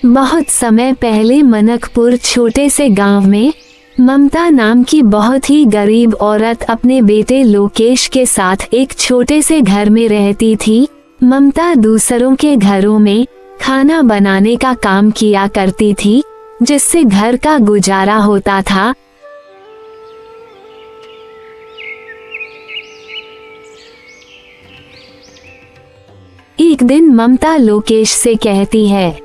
बहुत समय पहले मनकपुर छोटे से गांव में ममता नाम की बहुत ही गरीब औरत अपने बेटे लोकेश के साथ एक छोटे से घर में रहती थी। ममता दूसरों के घरों में खाना बनाने का काम किया करती थी, जिससे घर का गुजारा होता था। एक दिन ममता लोकेश से कहती है,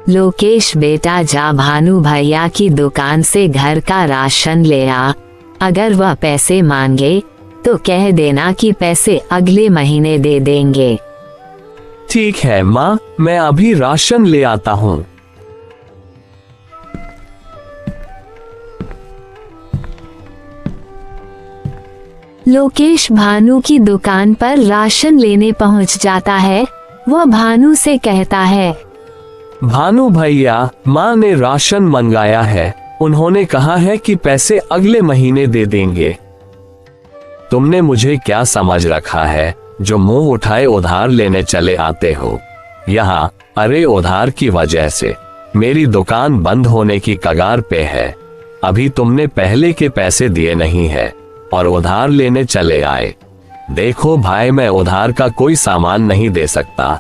लोकेश बेटा जा भानु भैया की दुकान से घर का राशन ले आ। अगर वह पैसे मांगे तो कह देना कि पैसे अगले महीने दे देंगे। ठीक है माँ, मैं अभी राशन ले आता हूँ। लोकेश भानु की दुकान पर राशन लेने पहुँच जाता है। वह भानु से कहता है, भानु भैया, माँ ने राशन मंगाया है। उन्होंने कहा है कि पैसे अगले महीने दे देंगे। तुमने मुझे क्या समझ रखा है जो मुंह उठाए उधार लेने चले आते हो यहाँ? अरे उधार की वजह से मेरी दुकान बंद होने की कगार पे है। अभी तुमने पहले के पैसे दिए नहीं है और उधार लेने चले आए। देखो भाई, मैं उधार का कोई सामान नहीं दे सकता।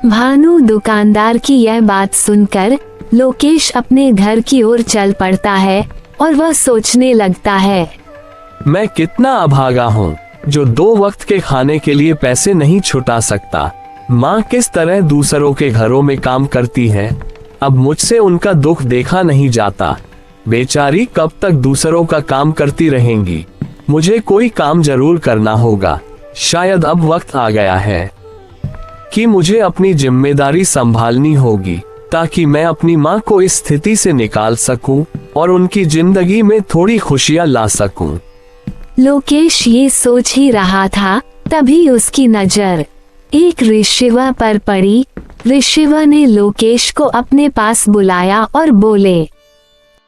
भानु दुकानदार की यह बात सुनकर लोकेश अपने घर की ओर चल पड़ता है और वह सोचने लगता है, मैं कितना अभागा हूँ जो 2 वक्त के खाने के लिए पैसे नहीं छुटा सकता। माँ किस तरह दूसरों के घरों में काम करती है, अब मुझसे उनका दुख देखा नहीं जाता। बेचारी कब तक दूसरों का काम करती रहेंगी। मुझे कोई काम जरूर करना होगा। शायद अब वक्त आ गया है कि मुझे अपनी जिम्मेदारी संभालनी होगी, ताकि मैं अपनी माँ को इस स्थिति से निकाल सकूं और उनकी जिंदगी में थोड़ी खुशियां ला सकूं। लोकेश ये सोच ही रहा था, तभी उसकी नजर एक ऋषिवा पर पड़ी। ऋषिवा ने लोकेश को अपने पास बुलाया और बोले,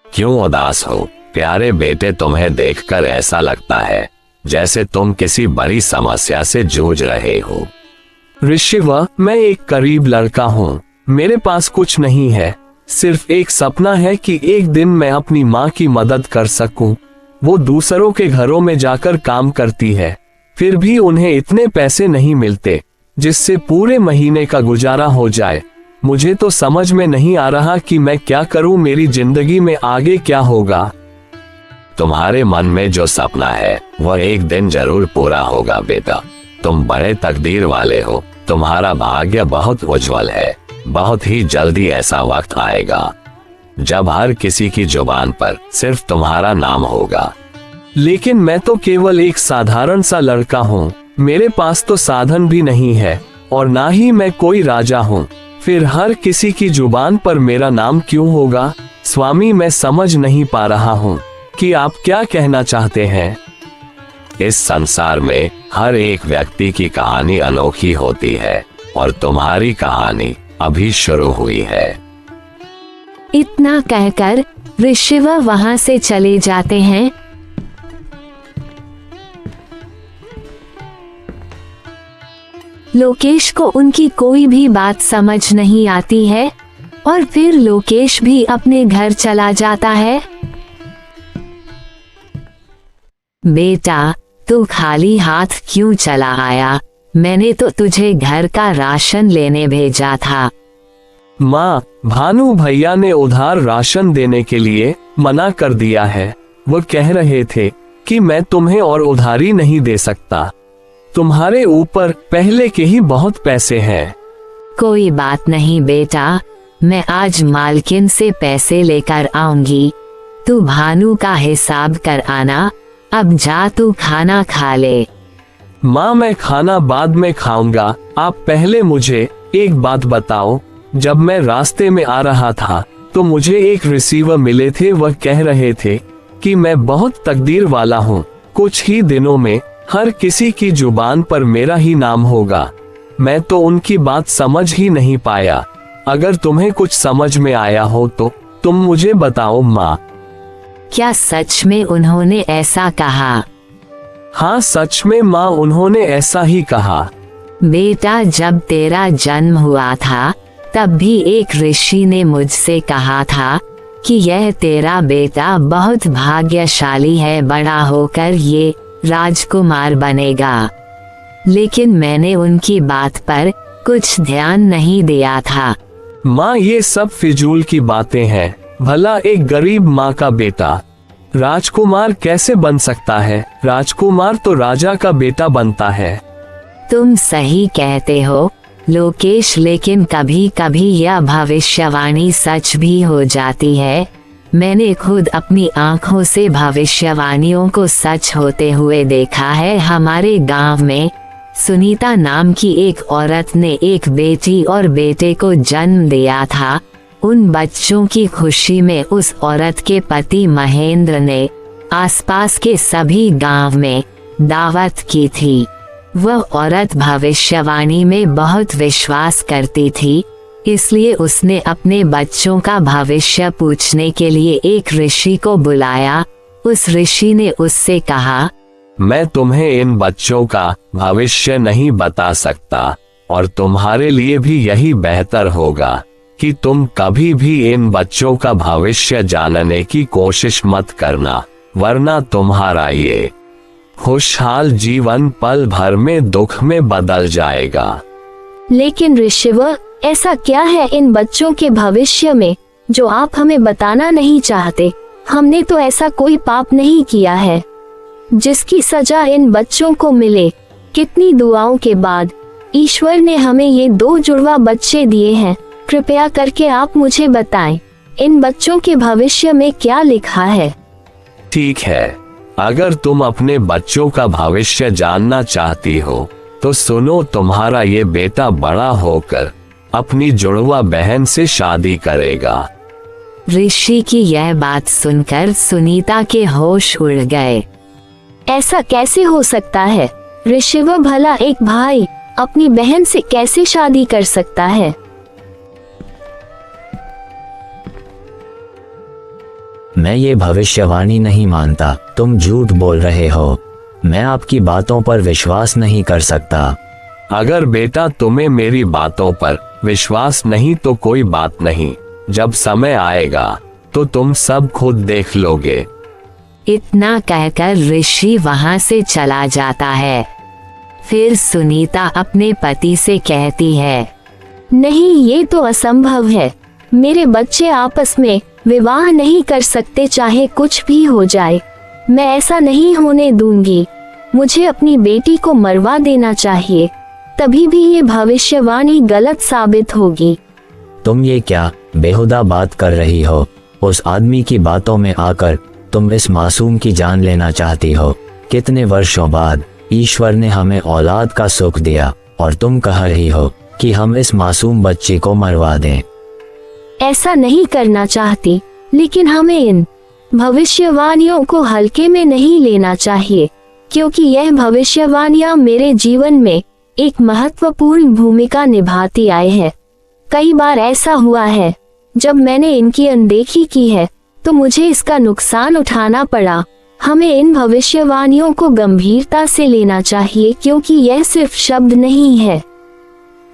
क्यों उदास हो प्यारे बेटे? तुम्हें देखकर ऐसा लगता है जैसे तुम किसी बड़ी समस्या से जूझ रहे हो। ऋषिवा, मैं एक गरीब लड़का हूँ। मेरे पास कुछ नहीं है, सिर्फ एक सपना है कि एक दिन मैं अपनी माँ की मदद कर सकूं। वो दूसरों के घरों में जाकर काम करती है, फिर भी उन्हें इतने पैसे नहीं मिलते जिससे पूरे महीने का गुजारा हो जाए। मुझे तो समझ में नहीं आ रहा कि मैं क्या करूं, मेरी जिंदगी में आगे क्या होगा। तुम्हारे मन में जो सपना है वह एक दिन जरूर पूरा होगा बेटा। तुम बड़े तकदीर वाले हो, तुम्हारा भाग्य बहुत उज्जवल है। बहुत ही जल्दी ऐसा वक्त आएगा जब हर किसी की जुबान पर सिर्फ तुम्हारा नाम होगा। लेकिन मैं तो केवल एक साधारण सा लड़का हूँ। मेरे पास तो साधन भी नहीं है और ना ही मैं कोई राजा हूँ। फिर हर किसी की जुबान पर मेरा नाम क्यों होगा? स्वामी, मैं समझ नहीं पा रहा हूँ कि आप क्या कहना चाहते हैं। इस संसार में हर एक व्यक्ति की कहानी अनोखी होती है और तुम्हारी कहानी अभी शुरू हुई है। इतना कहकर ऋषिवा वहां से चले जाते हैं। लोकेश को उनकी कोई भी बात समझ नहीं आती है और फिर लोकेश भी अपने घर चला जाता है। बेटा, तू खाली हाथ क्यों चला आया? मैंने तो तुझे घर का राशन लेने भेजा था। माँ, भानु भैया ने उधार राशन देने के लिए मना कर दिया है। वो कह रहे थे कि मैं तुम्हें और उधारी नहीं दे सकता। तुम्हारे ऊपर पहले के ही बहुत पैसे हैं। कोई बात नहीं बेटा, मैं आज मालकिन से पैसे लेकर आऊंगी। तू भानु का हिसाब कर आना। अब जा, तू खाना खा ले। माँ, मैं खाना बाद में खाऊंगा। आप पहले मुझे एक बात बताओ। जब मैं रास्ते में आ रहा था तो मुझे एक रिसीवर मिले थे। वह कह रहे थे कि मैं बहुत तकदीर वाला हूँ। कुछ ही दिनों में हर किसी की जुबान पर मेरा ही नाम होगा। मैं तो उनकी बात समझ ही नहीं पाया। अगर तुम्हें कुछ समझ में आया हो तो तुम मुझे बताओ माँ। क्या सच में उन्होंने ऐसा कहा? हाँ, सच में माँ, उन्होंने ऐसा ही कहा। बेटा, जब तेरा जन्म हुआ था तब भी एक ऋषि ने मुझसे कहा था कि यह तेरा बेटा बहुत भाग्यशाली है, बड़ा होकर ये राजकुमार बनेगा। लेकिन मैंने उनकी बात पर कुछ ध्यान नहीं दिया था। माँ, ये सब फिजूल की बातें हैं। भला एक गरीब माँ का बेटा राजकुमार कैसे बन सकता है? राजकुमार तो राजा का बेटा बनता है। तुम सही कहते हो लोकेश, लेकिन कभी कभी यह भविष्यवाणी सच भी हो जाती है। मैंने खुद अपनी आंखों से भविष्यवाणियों को सच होते हुए देखा है। हमारे गांव में सुनीता नाम की एक औरत ने एक बेटी और बेटे को जन्म दिया था। उन बच्चों की खुशी में उस औरत के पति महेंद्र ने आसपास के सभी गांव में दावत की थी। वह औरत भविष्यवाणी में बहुत विश्वास करती थी, इसलिए उसने अपने बच्चों का भविष्य पूछने के लिए एक ऋषि को बुलाया। उस ऋषि ने उससे कहा, मैं तुम्हें इन बच्चों का भविष्य नहीं बता सकता और तुम्हारे लिए भी यही बेहतर होगा कि तुम कभी भी इन बच्चों का भविष्य जानने की कोशिश मत करना, वरना तुम्हारा ये खुशहाल जीवन पल भर में दुख में बदल जाएगा। लेकिन ऋषिवर, ऐसा क्या है इन बच्चों के भविष्य में जो आप हमें बताना नहीं चाहते? हमने तो ऐसा कोई पाप नहीं किया है जिसकी सजा इन बच्चों को मिले। कितनी दुआओं के बाद ईश्वर ने हमें ये 2 जुड़वा बच्चे दिए हैं। कृपया करके आप मुझे बताएं, इन बच्चों के भविष्य में क्या लिखा है? ठीक है, अगर तुम अपने बच्चों का भविष्य जानना चाहती हो तो सुनो, तुम्हारा ये बेटा बड़ा होकर अपनी जुड़वा बहन से शादी करेगा। ऋषि की यह बात सुनकर सुनीता के होश उड़ गए। ऐसा कैसे हो सकता है ऋषिवर? भला एक भाई अपनी बहन से कैसे शादी कर सकता है? मैं ये भविष्यवाणी नहीं मानता। तुम झूठ बोल रहे हो। मैं आपकी बातों पर विश्वास नहीं कर सकता। अगर बेटा तुम्हें मेरी बातों पर विश्वास नहीं तो कोई बात नहीं, जब समय आएगा तो तुम सब खुद देख लोगे। इतना कहकर ऋषि वहां से चला जाता है। फिर सुनीता अपने पति से कहती है, नहीं, ये तो असंभव है। मेरे बच्चे आपस में विवाह नहीं कर सकते, चाहे कुछ भी हो जाए। मैं ऐसा नहीं होने दूंगी। मुझे अपनी बेटी को मरवा देना चाहिए, तभी भी ये भविष्यवाणी गलत साबित होगी। तुम ये क्या बेहुदा बात कर रही हो? उस आदमी की बातों में आकर तुम इस मासूम की जान लेना चाहती हो। कितने वर्षों बाद ईश्वर ने हमें औलाद का सुख दिया और तुम कह रही हो कि हम इस मासूम बच्ची को मरवा दें। ऐसा नहीं करना चाहती, लेकिन हमें इन भविष्यवाणियों को हल्के में नहीं लेना चाहिए, क्योंकि यह भविष्यवाणियां मेरे जीवन में एक महत्वपूर्ण भूमिका निभाती आई है। कई बार ऐसा हुआ है जब मैंने इनकी अनदेखी की है तो मुझे इसका नुकसान उठाना पड़ा। हमें इन भविष्यवाणियों को गंभीरता से लेना चाहिए, क्योंकि यह सिर्फ शब्द नहीं है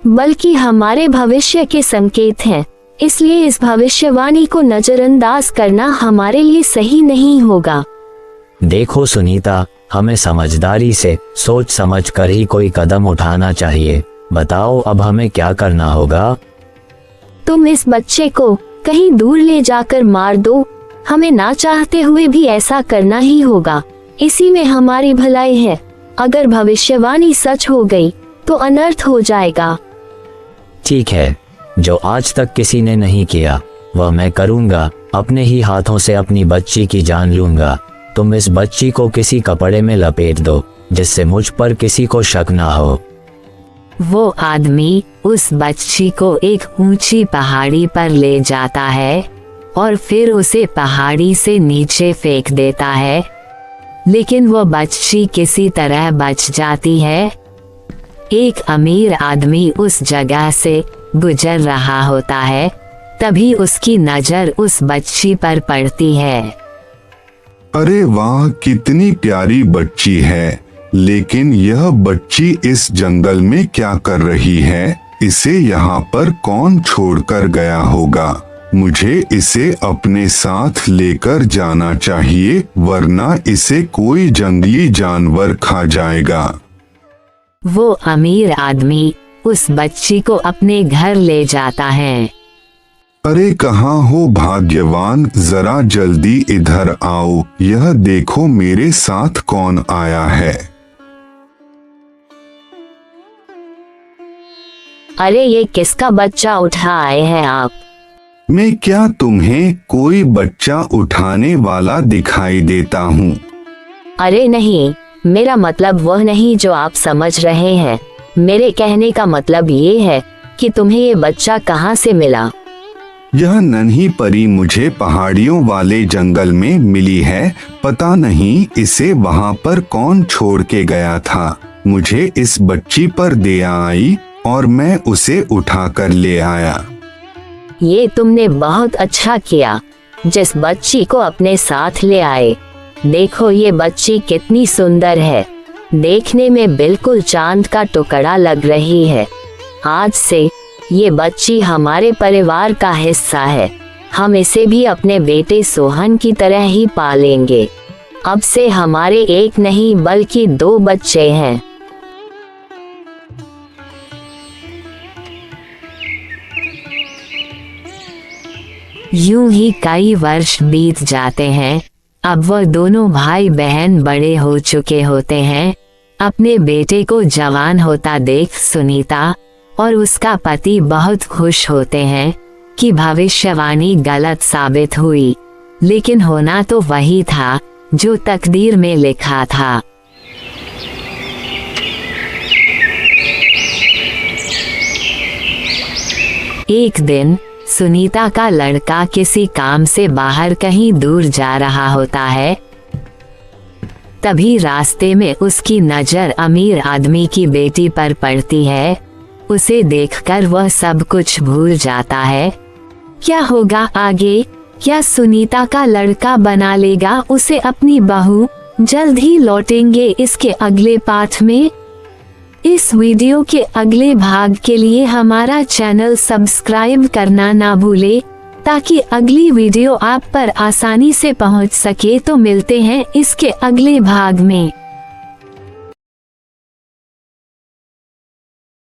बल्कि हमारे भविष्य के संकेत हैं। इसलिए इस भविष्यवाणी को नजरअंदाज करना हमारे लिए सही नहीं होगा। देखो सुनीता, हमें समझदारी से सोच समझ कर ही कोई कदम उठाना चाहिए। बताओ अब हमें क्या करना होगा? तुम इस बच्चे को कहीं दूर ले जाकर मार दो। हमें ना चाहते हुए भी ऐसा करना ही होगा। इसी में हमारी भलाई है। अगर भविष्यवाणी सच हो गई तो अनर्थ हो जाएगा। ठीक है, जो आज तक किसी ने नहीं किया वह मैं करूंगा। अपने ही हाथों से अपनी बच्ची की जान लूंगा। तुम इस बच्ची को किसी कपड़े में लपेट दो जिससे मुझ पर किसी को शक ना हो। वो आदमी उस बच्ची को एक ऊंची पहाड़ी पर ले जाता है और फिर उसे पहाड़ी से नीचे फेंक देता है, लेकिन वो बच्ची किसी तरह बच जाती है। एक अमीर आदमी उस जगह से गुजर रहा होता है, तभी उसकी नजर उस बच्ची पर पड़ती है। अरे वाह, कितनी प्यारी बच्ची है। लेकिन यह बच्ची इस जंगल में क्या कर रही है? इसे यहाँ पर कौन छोड़कर गया होगा। मुझे इसे अपने साथ लेकर जाना चाहिए, वरना इसे कोई जंगली जानवर खा जाएगा। वो अमीर आदमी उस बच्ची को अपने घर ले जाता है। अरे कहाँ हो भाग्यवान, जरा जल्दी इधर आओ, यह देखो मेरे साथ कौन आया है। अरे ये किसका बच्चा उठा आए हैं आप? मैं क्या तुम्हें कोई बच्चा उठाने वाला दिखाई देता हूँ? अरे नहीं, मेरा मतलब वह नहीं जो आप समझ रहे हैं। मेरे कहने का मतलब ये है कि तुम्हें ये बच्चा कहाँ से मिला? यह नन्ही परी मुझे पहाड़ियों वाले जंगल में मिली है। पता नहीं इसे वहाँ पर कौन छोड़ के गया था। मुझे इस बच्ची पर दया आई और मैं उसे उठा कर ले आया। ये तुमने बहुत अच्छा किया जिस बच्ची को अपने साथ ले आए। देखो ये बच्ची कितनी सुंदर है, देखने में बिल्कुल चांद का टुकड़ा लग रही है। आज से ये बच्ची हमारे परिवार का हिस्सा है। हम इसे भी अपने बेटे सोहन की तरह ही पालेंगे। अब से हमारे एक नहीं बल्कि 2 बच्चे हैं। यूं ही कई वर्ष बीत जाते हैं। अब वह दोनों भाई बहन बड़े हो चुके होते हैं। अपने बेटे को जवान होता देख सुनीता और उसका पति बहुत खुश होते हैं कि भविष्यवाणी गलत साबित हुई, लेकिन होना तो वही था जो तकदीर में लिखा था। एक दिन सुनीता का लड़का किसी काम से बाहर कहीं दूर जा रहा होता है। तभी रास्ते में उसकी नजर अमीर आदमी की बेटी पर पड़ती है। उसे देखकर वह सब कुछ भूल जाता है। क्या होगा आगे? क्या सुनीता का लड़का बना लेगा उसे अपनी बहू? जल्द ही लौटेंगे इसके अगले पाठ में। इस वीडियो के अगले भाग के लिए हमारा चैनल सब्सक्राइब करना ना भूले ताकि अगली वीडियो आप पर आसानी से पहुंच सके। तो मिलते हैं इसके अगले भाग में।